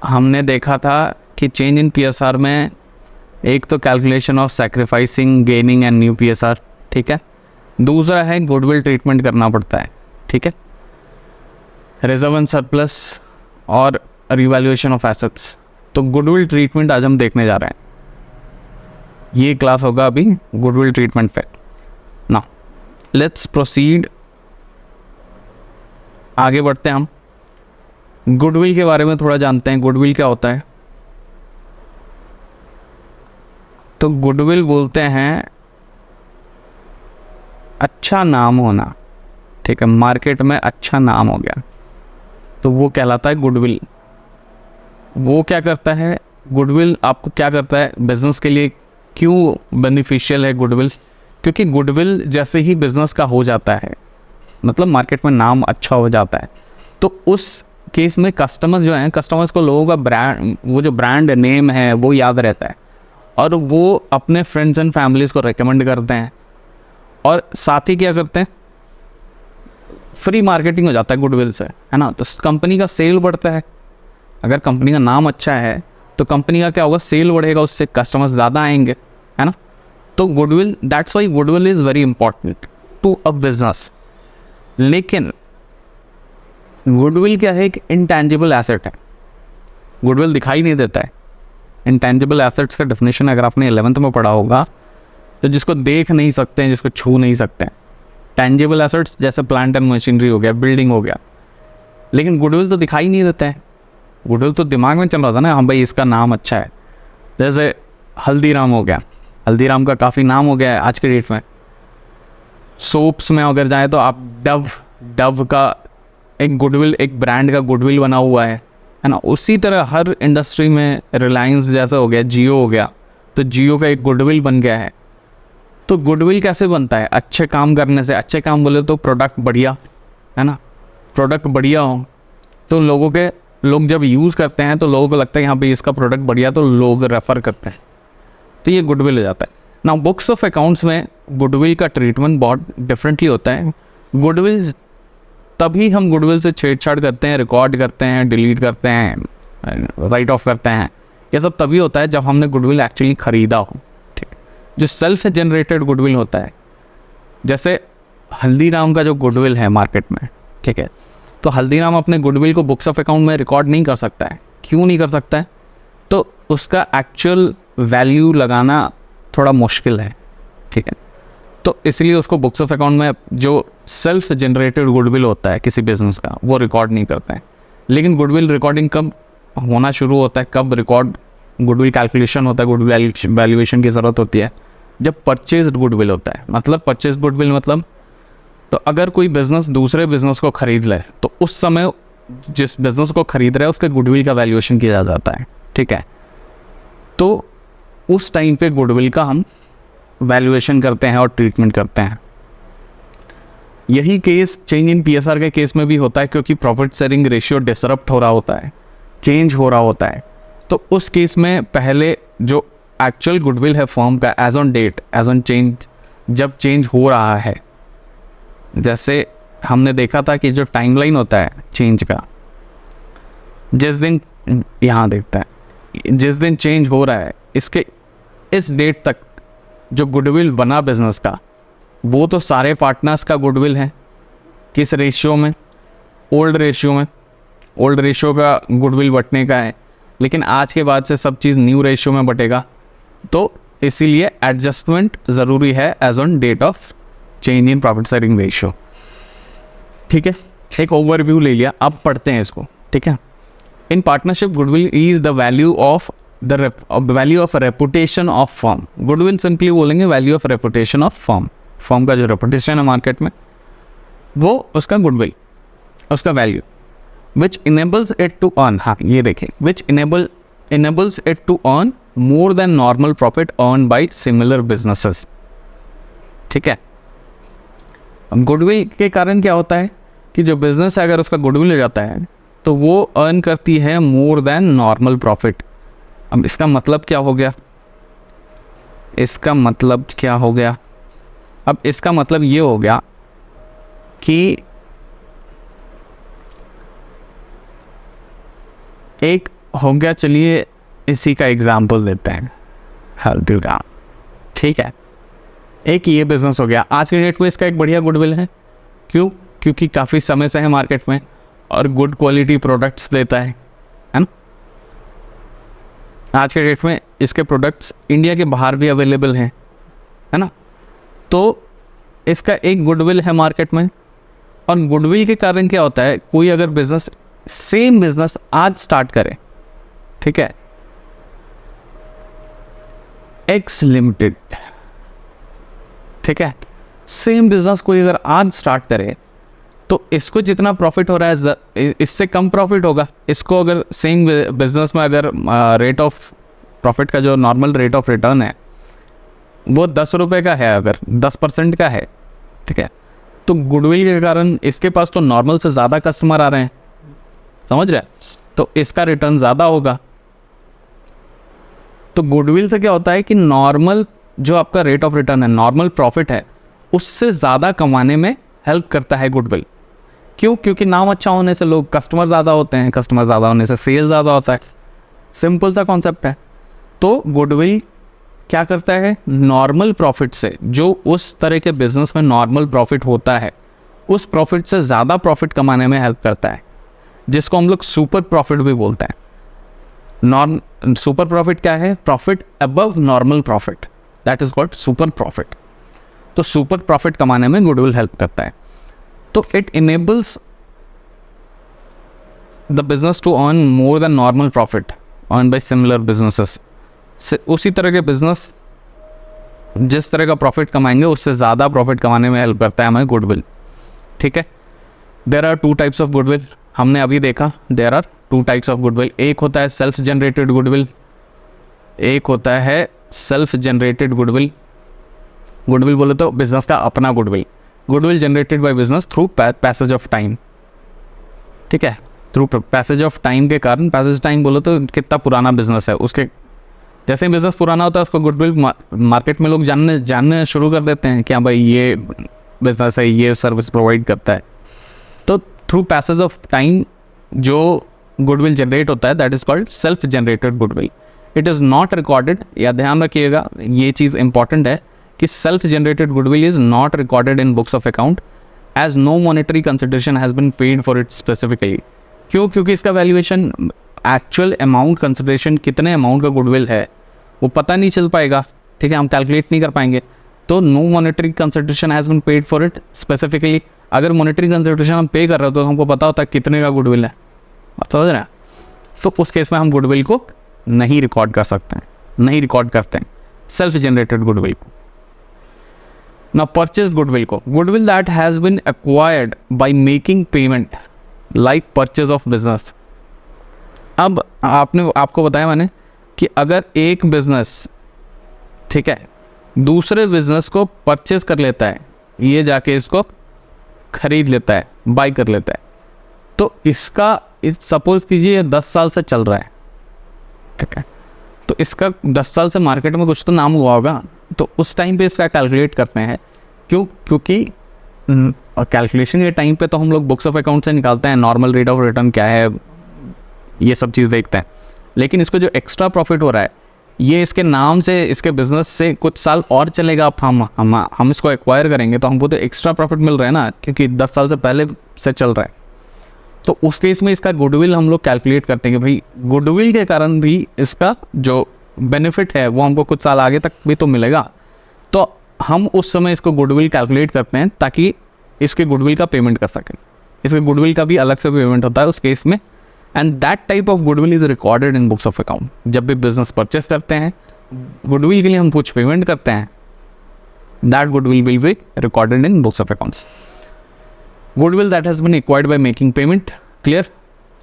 हमने देखा था कि चेंज इन पीएसआर में एक तो calculation of sacrificing gaining and new PSR, ठीक है। दूसरा है गुडविल ट्रीटमेंट करना पड़ता है, ठीक है, रिजर्व एंड सरप्लस और रिवैल्यूएशन ऑफ एसेट्स। तो गुडविल ट्रीटमेंट आज हम देखने जा रहे हैं। ये क्लास होगा अभी गुडविल ट्रीटमेंट पे। नाउ लेट्स प्रोसीड, आगे बढ़ते हैं। हम गुडविल के बारे में थोड़ा जानते हैं। गुडविल क्या होता है? तो गुडविल बोलते हैं अच्छा नाम होना, ठीक है, मार्केट में अच्छा नाम हो गया तो वो कहलाता है गुडविल। वो क्या करता है गुडविल? आपको क्या करता है बिजनेस के लिए? क्यों बेनिफिशियल है गुडविल? क्योंकि गुडविल जैसे ही बिजनेस का हो जाता है, मतलब मार्केट में नाम अच्छा हो जाता है, तो उस केस में कस्टमर्स जो हैं, कस्टमर्स को लोगों का ब्रांड, वो जो ब्रांड नेम है वो याद रहता है और वो अपने फ्रेंड्स एंड फैमिलीज़ को रेकमेंड करते हैं। और साथ ही क्या करते हैं, फ्री मार्केटिंग हो जाता है गुडविल से, है ना। तो कंपनी का सेल बढ़ता है। अगर कंपनी का नाम अच्छा है तो कंपनी का क्या होगा, सेल बढ़ेगा, उससे कस्टमर्स ज़्यादा आएंगे, है ना। तो goodwill, that's why goodwill is very important to a business. लेकिन गुडविल क्या है? एक इंटैंजिबल एसेट है। गुडविल दिखाई नहीं देता है। इंटैंजिबल एसेट्स का डेफिनेशन अगर आपने 11th में पढ़ा होगा, तो जिसको देख नहीं सकते हैं, जिसको छू नहीं सकते हैं। टैंजिबल एसेट्स जैसे प्लांट एंड मशीनरी हो गया, बिल्डिंग हो गया, लेकिन गुडविल तो दिखाई नहीं देता है। गुडविल तो दिमाग में चल रहा था ना, हाँ भाई इसका नाम अच्छा है। जैसे हल्दीराम हो गया, हल्दीराम का काफ़ी नाम हो गया है आज के डेट में। सोप्स में अगर जाए तो आप डव का एक गुडविल, एक ब्रांड का गुडविल बना हुआ है ना। उसी तरह हर इंडस्ट्री में रिलायंस जैसा हो गया, जियो हो गया, तो जियो का एक गुडविल बन गया है। तो गुडविल कैसे बनता है? अच्छे काम करने से। अच्छे काम बोले तो प्रोडक्ट बढ़िया, है ना। प्रोडक्ट बढ़िया हो तो लोग जब यूज़ करते हैं तो लोगों को लगता है यहाँ पे इसका प्रोडक्ट बढ़िया, तो लोग रेफ़र करते हैं, तो ये गुडविल हो जाता है ना। बुक्स ऑफ अकाउंट्स में गुडविल का ट्रीटमेंट बहुत डिफरेंटली होता है। गुडविल तभी हम गुडविल से छेड़छाड़ करते हैं, रिकॉर्ड करते हैं, डिलीट करते हैं, राइट ऑफ करते हैं। ये सब तभी होता है जब हमने गुडविल एक्चुअली ख़रीदा हो, ठीक। जो सेल्फ जनरेटेड गुडविल होता है, जैसे हल्दीराम का जो गुडविल है मार्केट में, ठीक है, तो हल्दीराम अपने गुडविल को बुक्स ऑफ अकाउंट में रिकॉर्ड नहीं कर सकता है। क्यों नहीं कर सकता है? तो उसका एक्चुअल वैल्यू लगाना थोड़ा मुश्किल है, ठीक है। तो इसलिए उसको बुक्स ऑफ अकाउंट में जो सेल्फ जनरेटेड गुडविल होता है किसी बिजनेस का, वो रिकॉर्ड नहीं करता है। लेकिन गुडविल रिकॉर्डिंग कब होना शुरू होता है, कब रिकॉर्ड गुडविल कैलकुलेशन होता है, गुडविल वैल्यूएशन की ज़रूरत होती है? जब परचेज गुडविल होता है। मतलब परचेज गुडविल मतलब, तो अगर कोई बिज़नेस दूसरे बिज़नेस को ख़रीद ले तो उस समय जिस बिज़नेस को ख़रीद रहा है उसके गुडविल का वैल्यूएशन किया जाता है, ठीक है। तो उस टाइम पे गुडविल का हम वैल्यूएशन करते हैं और ट्रीटमेंट करते हैं। यही केस चेंज इन पीएसआर के केस में भी होता है, क्योंकि प्रॉफिट शेयरिंग रेशियो डिसरप्ट हो रहा होता है, चेंज हो रहा होता है। तो उस केस में पहले जो एक्चुअल गुडविल है फर्म का as on date, as on change, जब चेंज हो रहा है, जैसे हमने देखा था कि जो टाइमलाइन होता है चेंज का, जिस दिन, यहाँ देखता है, जिस दिन चेंज हो रहा है इसके इस डेट तक जो गुडविल बना बिजनेस का, वो तो सारे पार्टनर्स का गुडविल है। किस रेशियो में? ओल्ड रेशियो में। ओल्ड रेशियो का गुडविल बटने का है, लेकिन आज के बाद से सब चीज़ न्यू रेशियो में बटेगा, तो इसीलिए एडजस्टमेंट ज़रूरी है as on date of change in profit sharing ratio, ठीक है। एक ओवरव्यू ले लिया, अब पढ़ते हैं इसको, ठीक है। In partnership goodwill is the value of reputation of firm. Goodwill simply बोलेंगे value of reputation of firm. Firm का जो रेपुटेशन है मार्केट में, वो उसका गुडविल, उसका value, which enables it to earn, हाँ ये देखें, which enables it to earn more than normal profit earn by similar businesses, ठीक है। गुडविल के कारण क्या होता है कि जो बिजनेस है अगर उसका गुडविल हो जाता है तो वो अर्न करती है मोर देन नॉर्मल प्रॉफिट। अब इसका मतलब क्या हो गया? इसका मतलब क्या हो गया? अब इसका मतलब ये हो गया कि एक हो गया, चलिए इसी का एग्जाम्पल देते हैं, हेल्प का। ठीक है, एक ये बिजनेस हो गया, आज के डेट में इसका एक बढ़िया गुडविल है। क्यों? क्योंकि काफ़ी समय से है मार्केट में और गुड क्वालिटी प्रोडक्ट्स देता है ना। आज के डेट में इसके प्रोडक्ट्स इंडिया के बाहर भी अवेलेबल हैं, है ना। तो इसका एक गुडविल है मार्केट में। और गुडविल के कारण क्या होता है, कोई अगर बिजनेस, सेम बिजनेस आज स्टार्ट करे, ठीक है, एक्स लिमिटेड, ठीक है, सेम बिजनेस कोई अगर आज स्टार्ट करे तो इसको जितना प्रॉफिट हो रहा है इससे कम प्रॉफिट होगा। इसको अगर सेम बिजनेस में अगर रेट ऑफ प्रॉफिट का जो नॉर्मल रेट ऑफ रिटर्न है वो 10 रुपये का है, अगर 10% का है, ठीक है, तो गुडविल के कारण इसके पास तो नॉर्मल से ज़्यादा कस्टमर आ रहे हैं, समझ रहे हैं, तो इसका रिटर्न ज़्यादा होगा। तो गुडविल से क्या होता है कि नॉर्मल जो आपका रेट ऑफ रिटर्न है, नॉर्मल प्रॉफिट है, उससे ज़्यादा कमाने में हेल्प करता है गुडविल। क्यों? क्योंकि नाम अच्छा होने से लोग, कस्टमर ज़्यादा होते हैं, कस्टमर ज़्यादा होने से सेल ज़्यादा होता है। सिंपल सा कॉन्सेप्ट है। तो गुडविल क्या करता है, नॉर्मल प्रॉफिट से, जो उस तरह के बिजनेस में नॉर्मल प्रॉफिट होता है, उस प्रॉफिट से ज़्यादा प्रॉफिट कमाने में हेल्प करता है, जिसको हम लोग सुपर प्रॉफिट भी बोलते हैं। सुपर प्रॉफिट क्या है? Profit above normal profit, that is called super profit. तो सुपर प्रॉफिट कमाने में गुडविल हेल्प करता है। तो it enables the business to earn more than normal profit earn by similar businesses. उसी तरह के बिजनेस जिस तरह का प्रॉफिट कमाएंगे उससे ज़्यादा प्रॉफिट कमाने में हेल्प करता है हमें गुडविल। ठीक है, there are 2 types of goodwill, हमने अभी देखा। There are 2 types of goodwill, एक होता है सेल्फ जनरेटेड गुडविल, एक होता है सेल्फ जनरेटेड गुडविल। गुडविल बोले तो बिजनेस का अपना goodwill. Goodwill generated by business through passage of time. ठीक है, थ्रू पैसेज ऑफ टाइम के कारण, पैसेज टाइम बोलो तो कितना पुराना बिजनेस है, उसके जैसे ही बिजनेस पुराना होता है उसको गुडविल मार्केट में लोग जानने शुरू कर देते हैं कि हाँ भाई ये बिजनेस है, ये सर्विस प्रोवाइड करता है। तो थ्रू पैसेज ऑफ टाइम जो गुडविल जनरेट होता है that is called self generated goodwill. It is not recorded, या ध्यान रखिएगा ये चीज़ इंपॉर्टेंट है कि self generated goodwill is not recorded in books of account as no monetary consideration has been paid for it specifically. क्यों? क्योंकि इसका वैल्यूएशन, एक्चुअल अमाउंट कंसिडरेशन, कितने अमाउंट का गुडविल है वो पता नहीं चल पाएगा। ठीक है, हम कैलकुलेट नहीं कर पाएंगे। तो no monetary consideration has been paid for it specifically. अगर मॉनेटरी कंसिडरेशन हम पे कर रहे हो तो हमको पता होता है कितने का गुडविल है, समझ रहे हैं। तो उस केस में हम गुडविल को नहीं रिकॉर्ड कर सकते हैं, नहीं रिकॉर्ड करते हैं सेल्फ जनरेटेड गुडविल को। ना परचेज गुडविल को, goodwill that has been acquired by making payment like purchase of business. अब आपको बताया मैंने कि अगर एक बिजनेस, ठीक है, दूसरे बिजनेस को परचेज कर लेता है, ये जाके इसको खरीद लेता है, बाय कर लेता है, तो इसका सपोज कीजिए 10 साल से चल रहा है, ठीक है, तो इसका 10 साल से मार्केट में कुछ तो नाम हुआ होगा। तो उस टाइम पे इसका कैलकुलेट करते हैं। क्यों? क्योंकि कैलकुलेशन के टाइम पे तो हम लोग बुक्स ऑफ अकाउंट से निकालते हैं, नॉर्मल रेट ऑफ रिटर्न क्या है, ये सब चीज़ देखते हैं। लेकिन इसको जो एक्स्ट्रा प्रॉफिट हो रहा है ये इसके नाम से, इसके बिजनेस से कुछ साल और चलेगा। अब हम इसको एक्वायर करेंगे तो हमको तो एक्स्ट्रा प्रॉफिट मिल रहा है ना, क्योंकि 10 साल से पहले से चल रहा है। तो उस केस में इसका गुडविल हम लोग कैलकुलेट करते हैं कि भाई गुडविल के कारण भी इसका जो बेनिफिट है वो हमको कुछ साल आगे तक भी तो मिलेगा। तो हम उस समय इसको गुडविल कैलकुलेट करते हैं ताकि इसके गुडविल का पेमेंट कर सकें। इसके गुडविल का भी अलग से पेमेंट होता है उस केस में। And that type of goodwill is recorded in books of account. जब भी बिजनेस परचेस करते हैं, गुडविल के लिए हम कुछ पेमेंट करते हैं, that goodwill will be recorded in books of accounts. Goodwill that has been acquired by making payment, clear.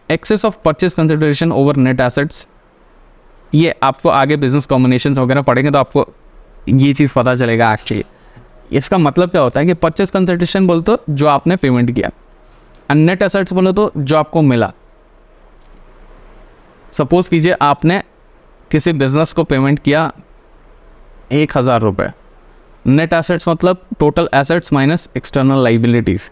Excess of purchase consideration over net assets, ये आपको आगे बिजनेस कॉम्बिनेशन वगैरह पढ़ेंगे तो आपको ये चीज़ पता चलेगा। एक्चुअली इसका मतलब क्या होता है कि परचेस कंसिडरेशन बोले तो जो आपने पेमेंट किया, और नेट एसेट्स बोले तो जो आपको मिला। सपोज कीजिए आपने किसी बिजनेस को पेमेंट किया 1000 रुपये। नेट एसेट्स मतलब total assets minus external liabilities.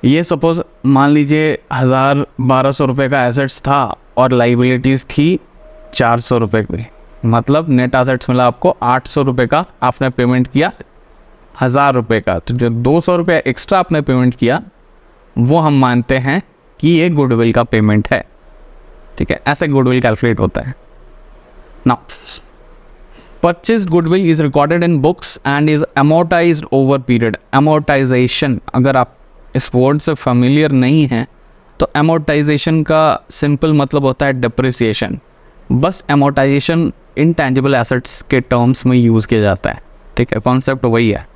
ये सपोज मान लीजिए 1200 रुपये का एसेट्स था और लाइबिलिटीज़ थी 400 रुपये की, मतलब नेट एसेट्स मिला आपको 800 रुपये का, आपने पेमेंट किया 1000 रुपये का, तो जो 200 रुपये एक्स्ट्रा आपने पेमेंट किया वो हम मानते हैं कि ये गुडविल का पेमेंट है, ठीक है। ऐसे गुडविल कैलकुलेट होता है। Now purchase goodwill is recorded in books and is amortised over period. Amortisation, अगर आप इस वर्ड से फेमिलियर नहीं हैं तो अमोर्टाइजेशन का सिंपल मतलब होता है डिप्रिसिएशन। बस अमोर्टाइजेशन इनटैंजिबल एसेट्स के टर्म्स में यूज़ किया जाता है, ठीक है। कॉन्सेप्ट वही है,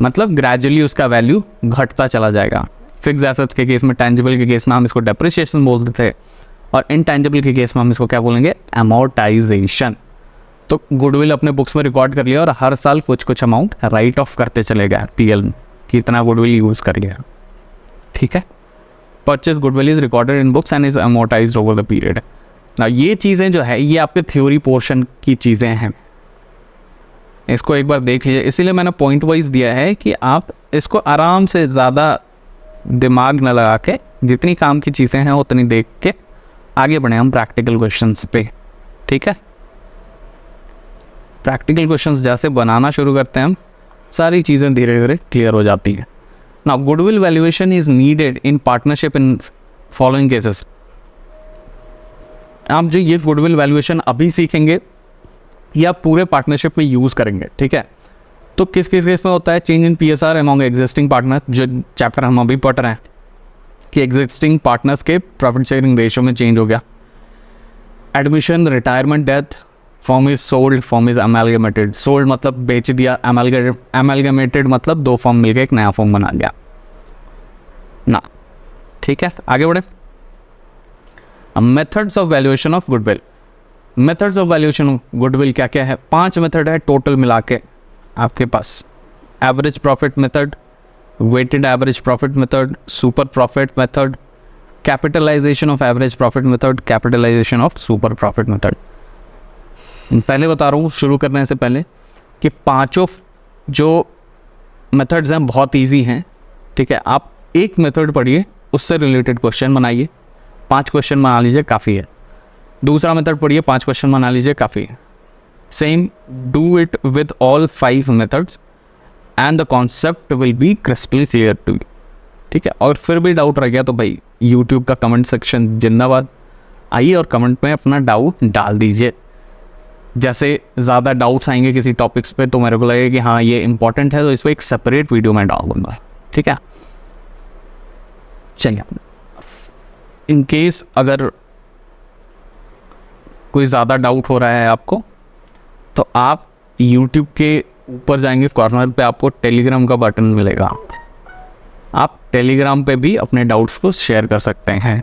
मतलब ग्रेजुअली उसका वैल्यू घटता चला जाएगा। फिक्स एसेट्स के केस में, टैंजिबल के केस में हम इसको डेप्रिसिएशन बोलते थे, और इनटैंजिबल के केस में हम इसको क्या बोलेंगे, अमोर्टाइजेशन। तो गुडविल अपने बुक्स में रिकॉर्ड कर लिया और हर साल कुछ कुछ अमाउंट राइट ऑफ करते चले गए पीएल में कि इतना गुडविल यूज़ कर लिया, ठीक है। Purchase goodwill is recorded in books and is amortised over the period. ना ये चीज़ें जो है ये आपके थ्योरी पोर्शन की चीज़ें हैं, इसको एक बार देख लीजिए। इसीलिए मैंने पॉइंट वाइज दिया है कि आप इसको आराम से, ज़्यादा दिमाग न लगा के, जितनी काम की चीज़ें हैं उतनी देख के आगे बढ़े हम प्रैक्टिकल क्वेश्चंस पे, ठीक है। प्रैक्टिकल क्वेश्चंस जैसे बनाना शुरू करते हैं हम, सारी चीज़ें धीरे धीरे क्लियर हो जाती हैं। Now goodwill valuation is needed in partnership in following cases. आप जो ये गुडविल वैल्यूएशन अभी सीखेंगे या पूरे पार्टनरशिप में यूज़ करेंगे, ठीक है। तो किस किस केस में होता है, change in PSR among existing partner, जो चैप्टर हम अभी पढ़ रहे हैं कि एग्जिस्टिंग पार्टनर्स के प्रॉफिट शेयरिंग रेशियो में चेंज हो गया। Admission, retirement, death, firm is sold, firm is amalgamated. Sold मतलब बेच दिया, अमेलगमेटेड मतलब दो फॉर्म मिलकर एक नया फॉर्म बना गया ना, ठीक है। आगे बढ़े। Methods of valuation of goodwill. Methods of valuation of goodwill क्या क्या है, 5 मेथड है टोटल मिला के आपके पास। Average profit method, weighted average profit method, super profit method, capitalisation of average profit method, capitalisation of super profit method. पहले बता रहा हूँ शुरू करने से पहले कि पांचों जो मेथड्स हैं बहुत इजी हैं, ठीक है। आप एक मेथड पढ़िए, उससे रिलेटेड क्वेश्चन बनाइए, 5 क्वेश्चन बना लीजिए काफ़ी है। दूसरा मेथड पढ़िए, 5 क्वेश्चन बना लीजिए काफ़ी है। Same do it with all 5 methods and the concept will be crisply clear to you, ठीक है। और फिर भी डाउट रह गया तो भाई यूट्यूब का कमेंट सेक्शन जिंदाबाद, आइए और कमेंट में अपना डाउट डाल दीजिए। जैसे ज़्यादा डाउट्स आएंगे किसी टॉपिक्स पे तो मेरे को लगेगा कि हाँ ये इंपॉर्टेंट है, तो इस पर एक सेपरेट वीडियो में डाल दूँगा, ठीक है। चलिए, इन केस अगर कोई ज़्यादा डाउट हो रहा है आपको, तो आप YouTube के ऊपर जाएंगे, कॉर्नर पे आपको टेलीग्राम का बटन मिलेगा, आप टेलीग्राम पे भी अपने डाउट्स को शेयर कर सकते हैं।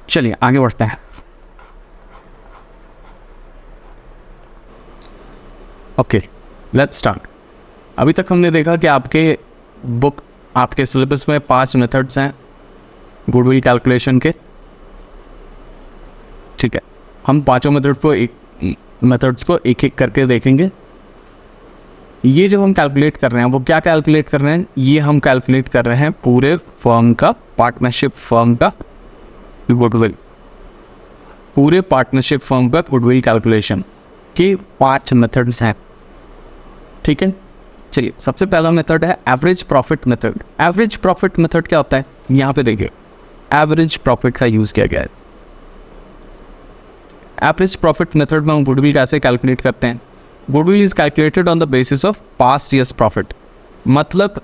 चलिए आगे बढ़ते हैं। Okay, let's start. अभी तक हमने देखा कि आपके बुक, आपके सिलेबस में 5 मेथड्स हैं गुडविल कैलकुलेशन के, ठीक है। हम पांचों मेथड्स को एक एक करके देखेंगे। ये जो हम कैलकुलेट कर रहे हैं वो क्या कैलकुलेट कर रहे हैं, ये हम कैलकुलेट कर रहे हैं पूरे फर्म का, पार्टनरशिप फर्म का गुडविल, पूरे पार्टनरशिप फर्म का गुडविल कैलकुलेशन के 5 मेथड्स हैं, ठीक है। चलिए, सबसे पहला मेथड है average profit method. Average profit method क्या होता है, यहाँ पे देखिए एवरेज प्रॉफिट का यूज़ किया गया है। एवरेज प्रॉफिट मेथड में हम गुडविल कैसे कैलकुलेट करते हैं, goodwill is calculated on the basis of past years profit, मतलब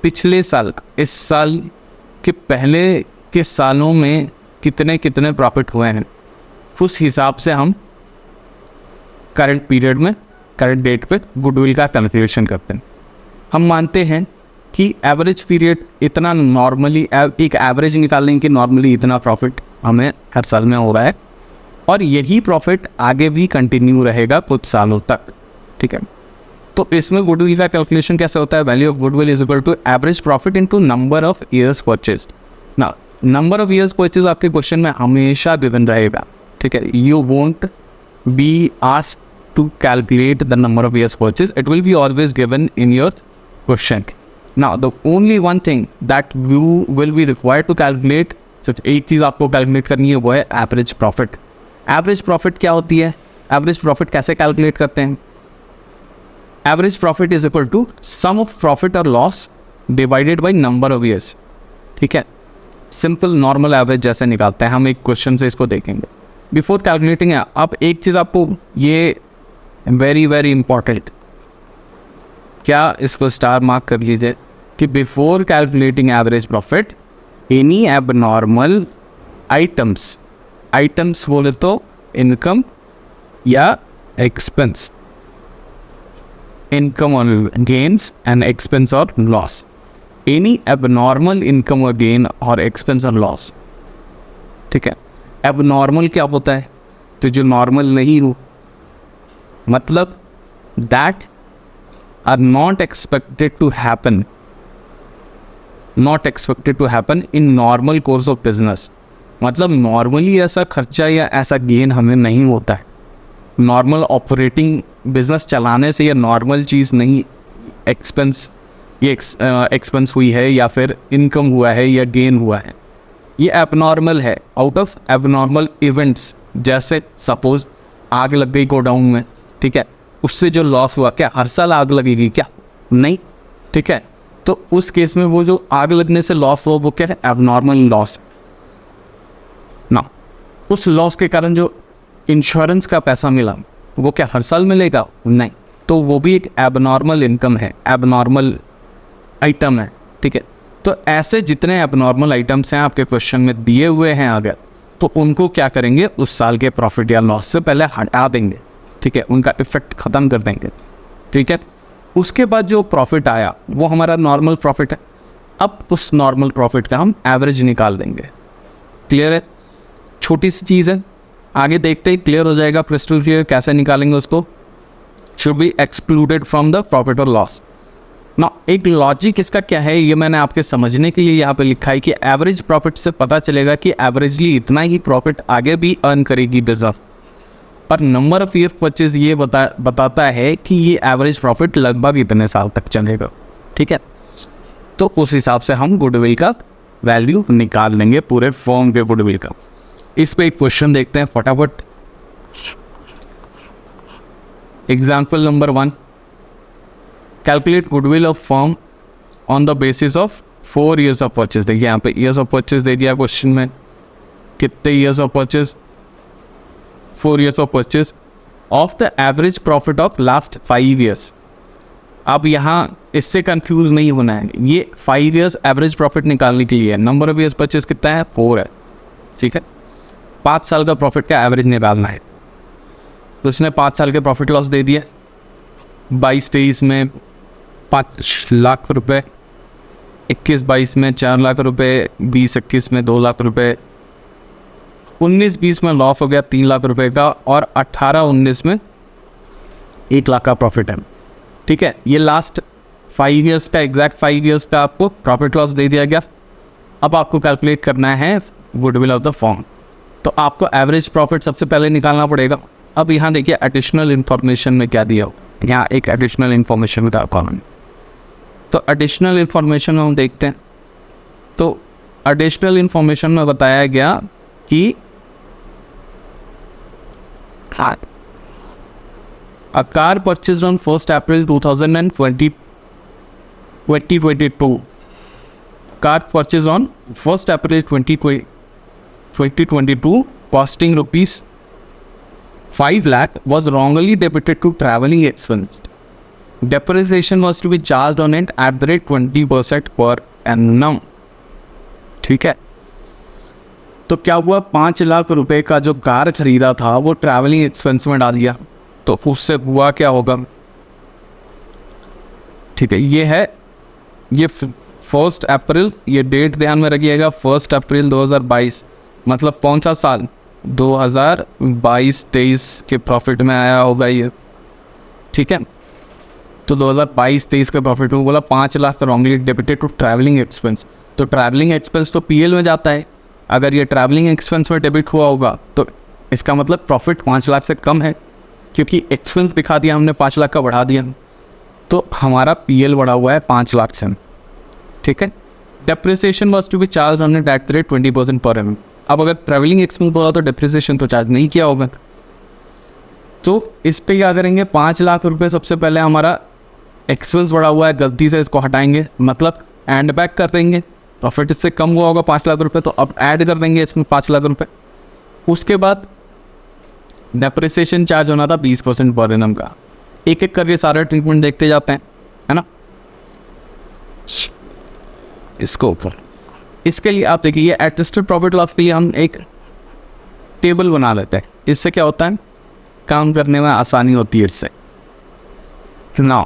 पिछले साल, इस साल के पहले के सालों में कितने कितने प्रॉफिट हुए हैं, उस हिसाब से हम करंट पीरियड में, करंट डेट पे गुडविल का कैलकुलेशन करते हैं। हम मानते हैं कि एवरेज पीरियड इतना, नॉर्मली एक एवरेज निकालेंगे कि नॉर्मली इतना प्रॉफिट हमें हर साल में हो रहा है और यही प्रॉफिट आगे भी कंटिन्यू रहेगा कुछ सालों तक, ठीक है। तो इसमें गुडविल का कैलकुलेशन कैसे होता है, value of goodwill is equal to average profit into number of years purchased. ना, नंबर ऑफ ईयर्स परचेज आपके क्वेश्चन में हमेशा गिवन रहेगा, ठीक है। You won't be asked to calculate the number of years purchase, it will be always given in your question, Now the only one thing that you will be required to calculate, सिर्फ एक चीज़ आपको calculate करनी है, वो है average profit. Average profit क्या होती है? एवरेज प्रॉफिट कैसे कैलकुलेट करते हैं? Average profit is equal to sum of profit और loss divided by number of years. ठीक है, सिंपल नॉर्मल एवरेज जैसे निकालते हैं हम, एक क्वेश्चन से इसको देखेंगे। बिफोर कैलकुलेटिंग है, अब एक चीज़ आपको ये वेरी वेरी इंपॉर्टेंट, क्या इसको स्टार मार्क कर लीजिए कि before calculating average profit any abnormal items, items बोले तो इनकम या एक्सपेंस, इनकम और गेन्स एंड एक्सपेंस और लॉस, एनी एबनॉर्मल इनकम और गेन और एक्सपेंस और लॉस। ठीक है, एबनॉर्मल क्या होता है? तो जो नॉर्मल नहीं हो, मतलब that are not expected to happen, not expected to happen in normal course of business. मतलब नॉर्मली ऐसा खर्चा या ऐसा गेन हमें नहीं होता है। नॉर्मल ऑपरेटिंग बिजनेस चलाने से ये नॉर्मल चीज़ नहीं, एक्सपेंस, ये एक्सपेंस हुई है या फिर इनकम हुआ है या गेन हुआ है, ये एबनॉर्मल है, आउट ऑफ एबनॉर्मल इवेंट्स। जैसे सपोज आग लग गई गोडाउन में, ठीक है, उससे जो लॉस हुआ, क्या हर साल आग लगेगी क्या? नहीं। ठीक है, तो उस केस में वो जो आग लगने से लॉस हुआ वो क्या है? एबनॉर्मल लॉस ना। उस लॉस के कारण जो इंश्योरेंस का पैसा मिला वो क्या हर साल मिलेगा? नहीं। तो वो भी एक एबनॉर्मल इनकम है, एबनॉर्मल आइटम है। ठीक है, तो ऐसे जितने एबनॉर्मल आइटम्स हैं आपके क्वेश्चन में दिए हुए हैं अगर, तो उनको क्या करेंगे, उस साल के प्रॉफिट या लॉस से पहले हटा देंगे। ठीक है, उनका इफेक्ट ख़त्म कर देंगे। ठीक है, उसके बाद जो प्रॉफिट आया वो हमारा नॉर्मल प्रॉफिट है। अब उस नॉर्मल प्रॉफिट का हम एवरेज निकाल देंगे। क्लियर है? छोटी सी चीज़ है, आगे देखते ही क्लियर हो जाएगा, क्रिस्टल क्लियर कैसे निकालेंगे उसको। Should be excluded from the profit और लॉस। ना एक लॉजिक इसका क्या है, ये मैंने आपके समझने के लिए यहाँ पे लिखा है कि एवरेज प्रॉफिट से पता चलेगा कि एवरेजली इतना ही प्रॉफिट आगे भी अर्न करेगी बिजनेस, और नंबर ऑफ ईयर परचेज ये बताता है कि ये एवरेज प्रॉफिट लगभग इतने साल तक चलेगा। ठीक है, तो उस हिसाब से हम गुडविल का वैल्यू निकाल लेंगे, पूरे फर्म के गुडविल का। इस पे एक क्वेश्चन देखते हैं फटाफट। Example number 1, calculate goodwill of firm on the basis of 4 years of purchase. देखिए यहाँ पे ईयर्स ऑफ परचेज दे दिया क्वेश्चन में, कितने years of purchase? 4 years of purchase of the average profit of last 5 years। अब यहाँ इससे कंफ्यूज नहीं होना है, ये 5 years एवरेज प्रॉफिट निकालने के लिए है। नंबर ऑफ ईयर्स परचेज कितना है? 4 है। ठीक है, 5 साल का प्रॉफिट का एवरेज निकालना है। तो इसने 5 साल के प्रॉफिट लॉस दे दिया। 22-23 में 5 लाख रुपए, 21-22 में 4 लाख रुपए, 20-21 में 2 लाख रुपए, 19-20 में लॉस हो गया 3 लाख रुपए का, और 18-19 में 1 लाख का प्रॉफिट है। ठीक है, ये लास्ट 5 years का, एग्जैक्ट 5 years का आपको प्रॉफिट लॉस दे दिया गया। अब आपको कैलकुलेट करना है गुडविल ऑफ द फर्म, तो आपको एवरेज प्रॉफिट सबसे पहले निकालना पड़ेगा। अब यहाँ देखिए एडिशनल इन्फॉर्मेशन में क्या दिया हो, यहाँ एक एडिशनल इन्फॉर्मेशन का कॉलम, तो एडिशनल इन्फॉर्मेशन में हम देखते हैं। तो एडिशनल इन्फॉर्मेशन में बताया गया कि a car purchased on 1st April 2022, car purchased on 1st April 2022 costing rupees 5 lakh was wrongly debited to travelling expense. Depreciation was to be charged on it at the rate 20% per annum. ठीक है, तो क्या हुआ, 5 लाख रुपए का जो car खरीदा था वो ट्रैवलिंग एक्सपेंस में डाल दिया, तो उससे हुआ क्या होगा? ठीक है, ये है, ये 1st अप्रैल, ये डेट ध्यान में रखिएगा, 1st अप्रैल 2022, मतलब कौन सा साल? 2022-23 के प्रॉफिट में आया होगा ये। ठीक है, तो 2022-23 के प्रॉफिट में बोला 5 lakh wrongly debited to travelling expense. तो ट्रैवलिंग एक्सपेंस तो पीएल में जाता है, अगर ये ट्रैवलिंग एक्सपेंस में डेबिट हुआ होगा तो इसका मतलब प्रॉफिट 5 लाख से कम है, क्योंकि एक्सपेंस दिखा दिया हमने 5 लाख का बढ़ा दिया, तो हमारा पीएल बढ़ा हुआ है 5 लाख से। ठीक है। Depreciation was to be charge on at the rate 20% per M. अब अगर ट्रैवलिंग एक्सपेंस बोला तो डेप्रिसिएशन तो चार्ज नहीं किया होगा, तो इस पे क्या करेंगे, 5 लाख रुपए सबसे पहले हमारा एक्सपेंस बढ़ा हुआ है, गलती से इसको हटाएंगे, मतलब एंड बैक कर देंगे। प्रॉफिट इससे कम हुआ होगा 5 लाख रुपए, तो अब ऐड कर देंगे इसमें 5 लाख रुपए। उसके बाद डेप्रिसिएशन चार्ज होना था 20% पर एनम का। एक एक करके सारे ट्रीटमेंट देखते जाते हैं, है ना। इसको ऊपर, इसके लिए आप देखिए एडजस्टेड प्रॉफिट लॉस के लिए हम एक टेबल बना लेते हैं। इससे क्या होता है, काम करने में आसानी होती है इससे। नाउ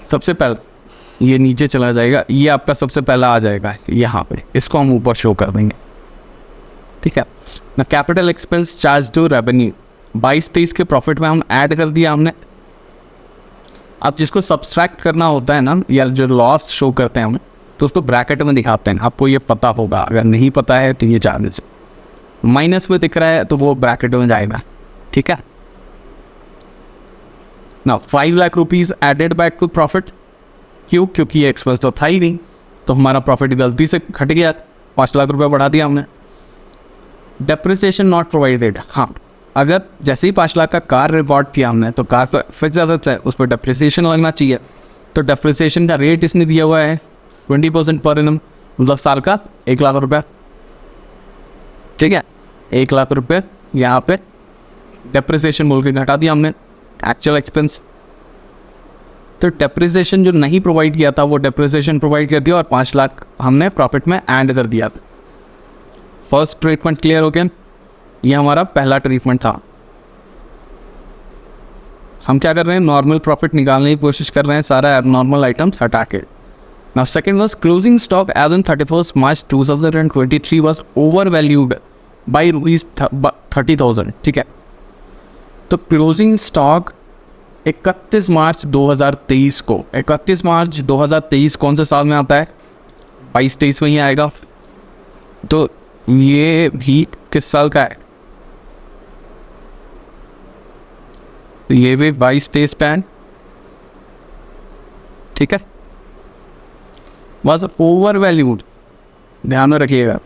सबसे पहले ये नीचे चला जाएगा, ये आपका सबसे पहला आ जाएगा यहाँ पे, इसको हम ऊपर शो कर देंगे, ठीक है ना। Capital expense charge to revenue 22-23 के प्रॉफिट में हम ऐड कर दिया हमने। अब जिसको सब्सट्रैक्ट करना होता है ना, या जो लॉस शो करते हैं हम, तो उसको ब्रैकेट में दिखाते हैं। आपको ये पता होगा, अगर नहीं पता है तो ये चार्जेस माइनस में दिख रहा है तो वो ब्रैकेट में जाएगा, ठीक है ना। 5 lakh rupees added back to profit, क्यों, क्योंकि ये एक्सपेंस तो था ही नहीं, तो हमारा प्रॉफिट गलती से घट गया, 5 लाख रुपये बढ़ा दिया हमने। डेप्रिसिएशन नॉट प्रोवाइडेड, हाँ अगर जैसे ही 5 लाख का कार रिकॉर्ड किया हमने, तो कार तो फिक्स एसेट है, उस पर डेप्रिसिएशन लगना चाहिए। तो डेप्रिसिएशन का रेट इसने दिया हुआ है 20% पर एनम, मतलब साल का 1 लाख रुपया, ठीक है। 1 लाख रुपये यहाँ पे डेप्रिसिएशन बोल के घटा दिया हमने एक्चुअल एक्सपेंस। तो डेप्रिसिएशन जो नहीं प्रोवाइड किया था वो डेप्रिसिएशन प्रोवाइड कर दिया, और 5 लाख हमने प्रॉफिट में ऐड कर दिया। फर्स्ट ट्रीटमेंट क्लियर हो गया, ये हमारा पहला ट्रीटमेंट था। हम क्या कर रहे हैं, नॉर्मल प्रॉफिट निकालने की कोशिश कर रहे हैं, सारा एबनॉर्मल आइटम्स हटा के। Now second was closing stock as on 31 March 2023 was over valued by ₹30,000, ठीक है। तो क्लोजिंग स्टॉक 31 मार्च 2023 को, 31 मार्च 2023 कौन से साल में आता है, 22-23 में ही आएगा। तो ये भी किस साल का है, तो ये भी 22-23 पैन, ठीक है। वॉज ओवर वैल्यूड, ध्यान में रखिएगा,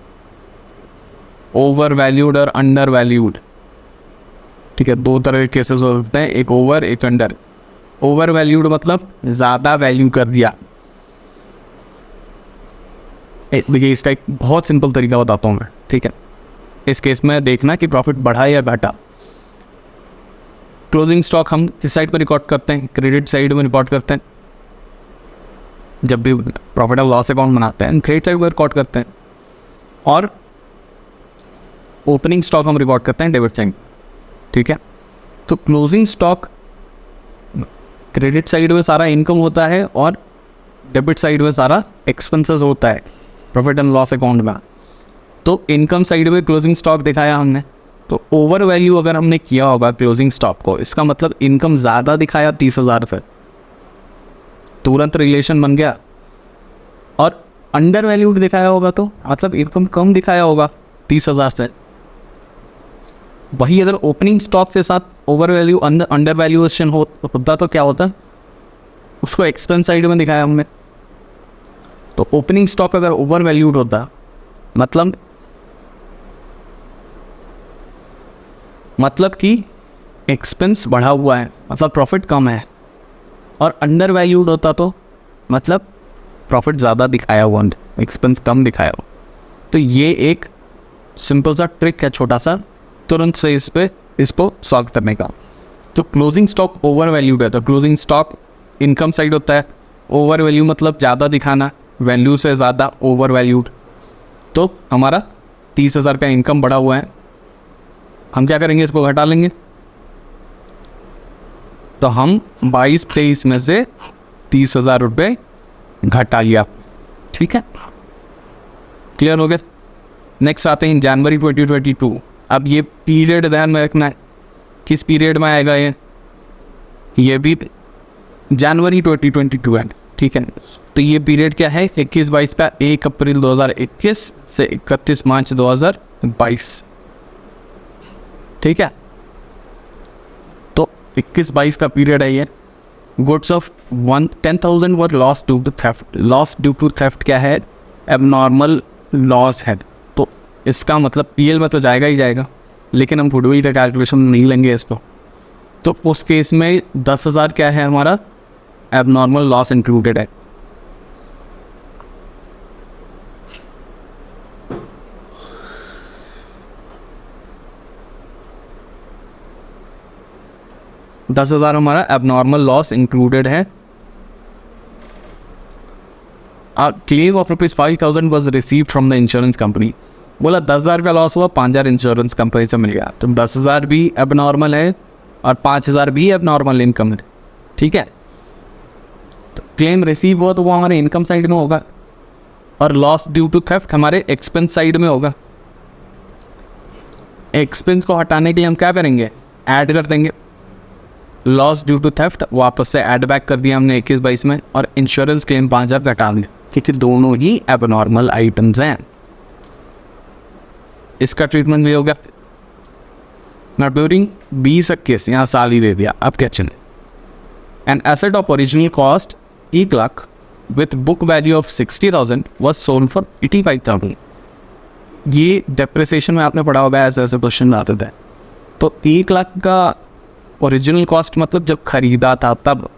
ओवर वैल्यूड और अंडर वैल्यूड, ठीक है। 2 तरह के केसेस हो सकते हैं, एक ओवर एक अंडर। ओवर वैल्यूड मतलब ज़्यादा वैल्यू कर दिया। देखिए इसका एक बहुत सिंपल तरीका बताता हूँ मैं, ठीक है। इस केस में देखना कि प्रॉफिट बढ़ा या घटा। क्लोजिंग स्टॉक हम किस साइड पर रिकॉर्ड करते हैं, क्रेडिट साइड में रिकॉर्ड करते हैं। जब भी प्रॉफिट और लॉस अकाउंट बनाते हैं क्रेडिट साइड पर रिकॉर्ड करते हैं, और ओपनिंग स्टॉक हम रिकॉर्ड करते हैं डेबिट साइड, ठीक है। तो क्लोजिंग स्टॉक क्रेडिट साइड में सारा इनकम होता है और डेबिट साइड में सारा एक्सपेंसेस होता है प्रॉफिट एंड लॉस अकाउंट में। तो इनकम साइड में क्लोजिंग स्टॉक दिखाया हमने, तो ओवर वैल्यू अगर हमने किया होगा क्लोजिंग स्टॉक को, इसका मतलब इनकम ज़्यादा दिखाया 30,000 से, तुरंत रिलेशन बन गया। और अंडर वैल्यूड दिखाया होगा तो मतलब इनकम कम दिखाया होगा 30,000 से। वही अगर ओपनिंग स्टॉक के साथ ओवर वैल्यू अंडर वैल्यूएशन होता तो क्या होता, उसको एक्सपेंस साइड में दिखाया हमने। तो ओपनिंग स्टॉक अगर ओवर वैल्यूड होता मतलब कि एक्सपेंस बढ़ा हुआ है, मतलब प्रॉफिट कम है। और अंडर वैल्यूड होता तो मतलब प्रॉफिट ज़्यादा दिखाया हुआ, एक्सपेंस कम दिखाया हुआ। तो ये एक सिंपल सा ट्रिक है, छोटा सा, तुरंत से इसको सॉल्व करने का। तो क्लोजिंग स्टॉक ओवर वैल्यूड है, तो क्लोजिंग स्टॉक इनकम साइड होता है। ओवर वैल्यू मतलब ज़्यादा दिखाना, वैल्यू से ज़्यादा ओवर वैल्यूड। तो हमारा 30,000 का इनकम बढ़ा हुआ है, हम क्या करेंगे, इसको घटा लेंगे। तो हम 22-23 में से 30,000 रुपये घटा लिया, ठीक है। क्लियर हो गया। नेक्स्ट आते हैं जनवरी 2022। अब ये पीरियड ध्यान में रखना है, किस पीरियड में आएगा ये भी जनवरी 2022 है, ठीक है। तो ये पीरियड क्या है, 21-22 का, 1 अप्रैल 2021 से 31 मार्च 2022, ठीक है। तो 21-22 का पीरियड है ये। Goods of 10,000 were loss due to theft. Loss due to theft क्या है? एबनॉर्मल लॉस है, तो इसका मतलब पीएल में तो जाएगा ही जाएगा, लेकिन हम गुडविल का कैलकुलेशन नहीं लेंगे इसको। तो उस केस में 10,000 क्या है हमारा? एबनॉर्मल लॉस इंक्लूडेड है। $10,000 हमारा एबनॉर्मल लॉस इंक्लूडेड है। Claim of ₹5,000 was receive from the insurance company. बोला 10,000 का लॉस हुआ, 5,000 इंश्योरेंस कंपनी से मिल गया, तो 10,000 भी एबनॉर्मल है और 5,000 भी एबनॉर्मल इनकम है। ठीक है, तो क्लेम रिसीव हुआ तो वो हमारे इनकम साइड में होगा, और लॉस ड्यू टू थेफ्ट हमारे एक्सपेंस साइड में होगा। एक्सपेंस को हटाने के लिए हम क्या करेंगे? ऐड कर देंगे। लॉस ड्यू टू थेफ्ट वापस से ऐड बैक कर दिया हमने 21-22 में, और इंश्योरेंस क्लेम 5,000 घटा दिया, क्योंकि दोनों ही एबनॉर्मल आइटम्स हैं। इसका ट्रीटमेंट भी हो गया। नॉट ड्यूरिंग 20-21, यहाँ साल ही दे दिया। अब क्या चले? An asset of original cost 1 lakh with book value of 60,000 was sold for 85,000। ये डेप्रिसिएशन में आपने पढ़ा होगा, ऐसे ऐसे क्वेश्चन आते थे। तो 1 लाख का ओरिजिनल कॉस्ट मतलब जब खरीदा था तब,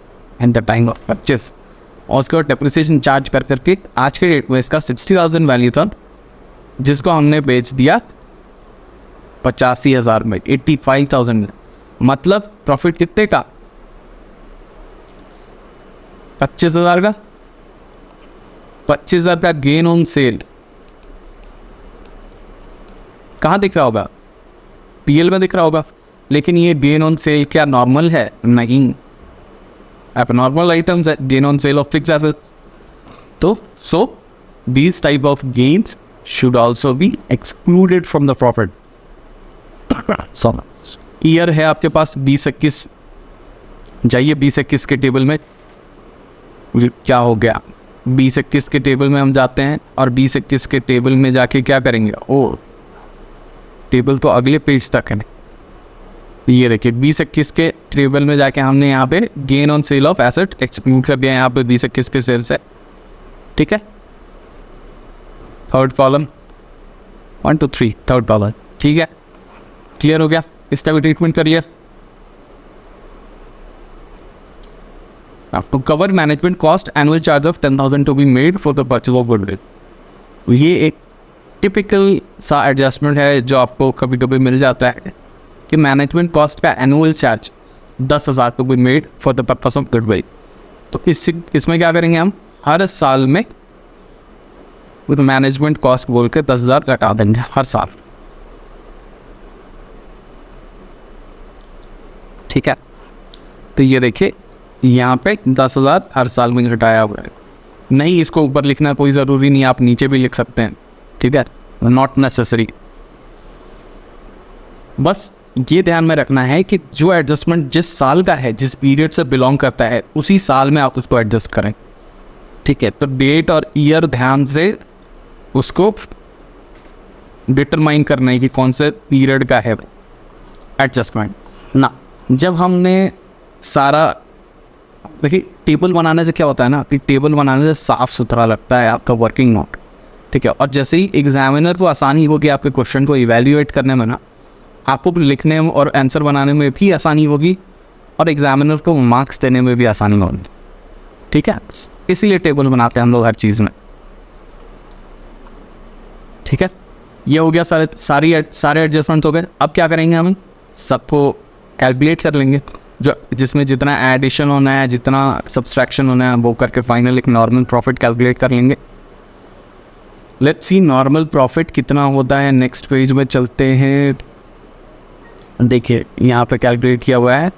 and the time of purchase, और उसके बाद डेप्रिसिएशन चार्ज कर करके आज के डेट में इसका 60,000 वैल्यू था, जिसको हमने बेच दिया 85,000 में, 85,000 में। मतलब प्रॉफिट कितने का? 25,000 का। 25,000 का गेन ऑन सेल कहाँ दिख रहा होगा? पीएल में दिख रहा होगा, लेकिन ये गेन ऑन सेल क्या नॉर्मल है? नहीं, एबनॉर्मल आइटम्स है, gain on sale of fixed assets. तो so these type of gains should also be excluded from the profit. Year है आपके पास 20-21, जाइए 20-21 के टेबल में क्या हो गया। 20-21 के टेबल में हम जाते हैं, और 20-21 के टेबल में जाके क्या करेंगे? ओ, टेबल तो अगले पेज तक है। ये देखिए 20-21 के टेबल में जाके हमने यहाँ पे gain on sale of asset exclude कर दिया यहाँ पे 20-21 के सेल से। ठीक है, third column 1 to 3, third column. ठीक है, क्लियर हो गया? इसका भी ट्रीटमेंट कर लिया। To cover management cost, annual charge of 10,000 to be made for the purchase of goodwill. ये एक टिपिकल सा एडजस्टमेंट है जो आपको कभी कभी मिल जाता है कि मैनेजमेंट कॉस्ट का annual charge 10,000 to be made for the purpose of goodwill. तो इसमें क्या करेंगे? हम हर साल में विद मैनेजमेंट कॉस्ट बोल के 10,000 घटा देंगे हर साल। ठीक है, तो ये देखिए यहाँ पे 10,000 हर साल में घटाया हुआ है। नहीं, इसको ऊपर लिखना कोई ज़रूरी नहीं, आप नीचे भी लिख सकते हैं। ठीक है, नॉट नेसेसरी। बस ये ध्यान में रखना है कि जो एडजस्टमेंट जिस साल का है, जिस पीरियड से बिलोंग करता है, उसी साल में आप उसको एडजस्ट करें। ठीक है, तो डेट और ईयर ध्यान से उसको डिटरमाइन करना है कि कौन से पीरियड का है एडजस्टमेंट ना। जब हमने सारा, देखिए टेबल बनाने से क्या होता है ना, कि टेबल बनाने से साफ सुथरा लगता है आपका वर्किंग नोट। ठीक है, और जैसे ही एग्जामिनर को आसानी होगी आपके क्वेश्चन को इवेल्युएट करने में ना, आपको लिखने में और आंसर बनाने में भी आसानी होगी, और एग्जामिनर को मार्क्स देने में भी आसानी होगी। ठीक है, इसीलिए टेबल बनाते हैं हम लोग हर चीज़ में। ठीक है, ये हो गया सारे एडजस्टमेंट हो गए। अब क्या करेंगे? हम सबको कैलकुलेट कर लेंगे, जो जिसमें जितना एडिशन होना है, जितना सब्सट्रैक्शन होना है, वो करके फाइनल एक नॉर्मल प्रॉफिट कैलकुलेट कर लेंगे। लेट्स सी नॉर्मल प्रॉफिट कितना होता है। नेक्स्ट पेज में चलते हैं। देखिए यहाँ पे कैलकुलेट किया हुआ है।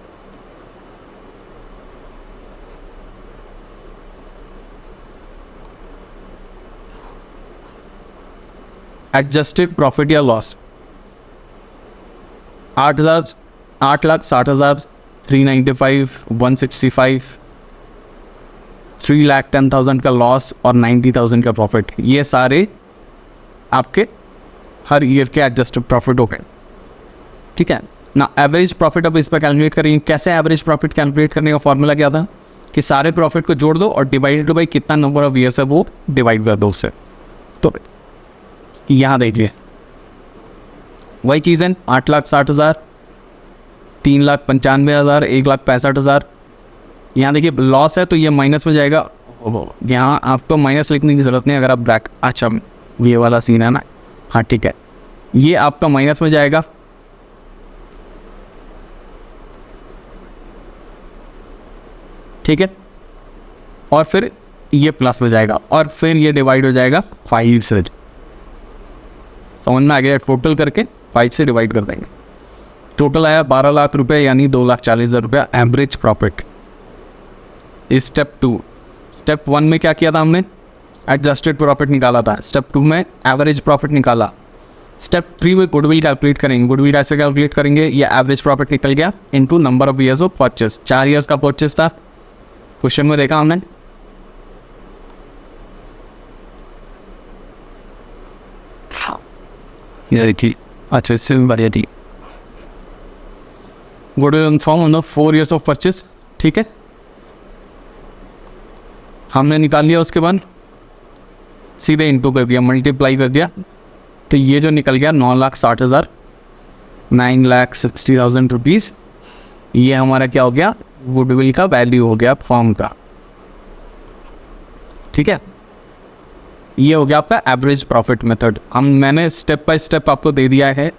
एडजस्टेड प्रॉफिट या लॉस 8,60,000, 395, 165, 3,10,000 का लॉस और 90,000 का प्रॉफिट। ये सारे आपके हर ईयर के एडजस्टेड प्रॉफिट हो गए। ठीक है ना। एवरेज प्रॉफिट अब इस पर कैलकुलेट करेंगे। कैसे एवरेज प्रॉफिट कैलकुलेट करने का फॉर्मूला क्या था? कि सारे प्रॉफिट को जोड़ दो और डिवाइडेड बाई कितना नंबर ऑफ ईयर्स है वो डिवाइड कर दो उससे। तो यहाँ देखिए वही चीज़ है, 8,60,000, 3,95,000, 1,65,000। यहाँ देखिए लॉस है तो ये माइनस में जाएगा। यहाँ आपको माइनस लिखने की ज़रूरत नहीं अगर आप ब्रैक, अच्छा ये वाला सीन है ना, हाँ ठीक है, ये आपका माइनस में जाएगा। ठीक है, और फिर ये प्लस में जाएगा और फिर ये डिवाइड हो जाएगा 5 से। समझ में आ गया? टोटल करके 5 से डिवाइड कर देंगे। टोटल आया 12 लाख रुपए यानी 2,40,000 रुपया एवरेज प्रॉफिट। स्टेप 2, स्टेप 1 में क्या किया था हमने? एडजस्टेड प्रॉफिट निकाला था। स्टेप 2 में एवरेज प्रॉफिट निकाला। स्टेप 3 में गुडविल कैलकुलेट करेंगे। गुडविल ऐसे कैलकुलेट करेंगे, ये एवरेज प्रॉफिट निकल गया into number of years of purchase. 4 years का परचेस था क्वेश्चन में, देखा हमने। ये देखिए, अच्छा इससे भी बढ़िया ठीक। Goodwill inform on the 4 years of purchase. ठीक है, हमने निकाल लिया। उसके बाद सीधे इनटू कर दिया, मल्टीप्लाई कर दिया, तो ये जो निकल गया 9,60,000, 9,60,000 रुपीज़, ये हमारा क्या हो गया? गुडविल का वैल्यू हो गया फॉर्म का। ठीक है, ये हो गया आपका एवरेज प्रॉफिट मेथड। मैंने स्टेप बाय स्टेप आपको दे दिया है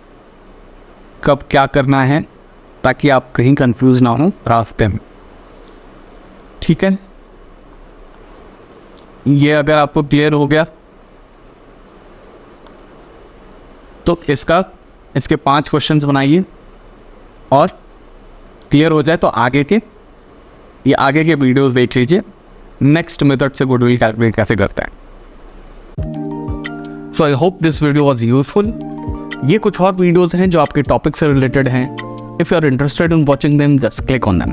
कब क्या करना है, ताकि आप कहीं कंफ्यूज ना हो रास्ते में। ठीक है, ये अगर आपको क्लियर हो गया तो इसके 5 क्वेश्चंस बनाइए, और क्लियर हो जाए तो आगे के वीडियोस देख लीजिए। नेक्स्ट मेथड से गुडविल कैलकुलेट कैसे करते हैं। So I hope this video was useful. ये कुछ और वीडियोस हैं जो आपके टॉपिक से रिलेटेड हैं। If you are interested in watching them, just click on them.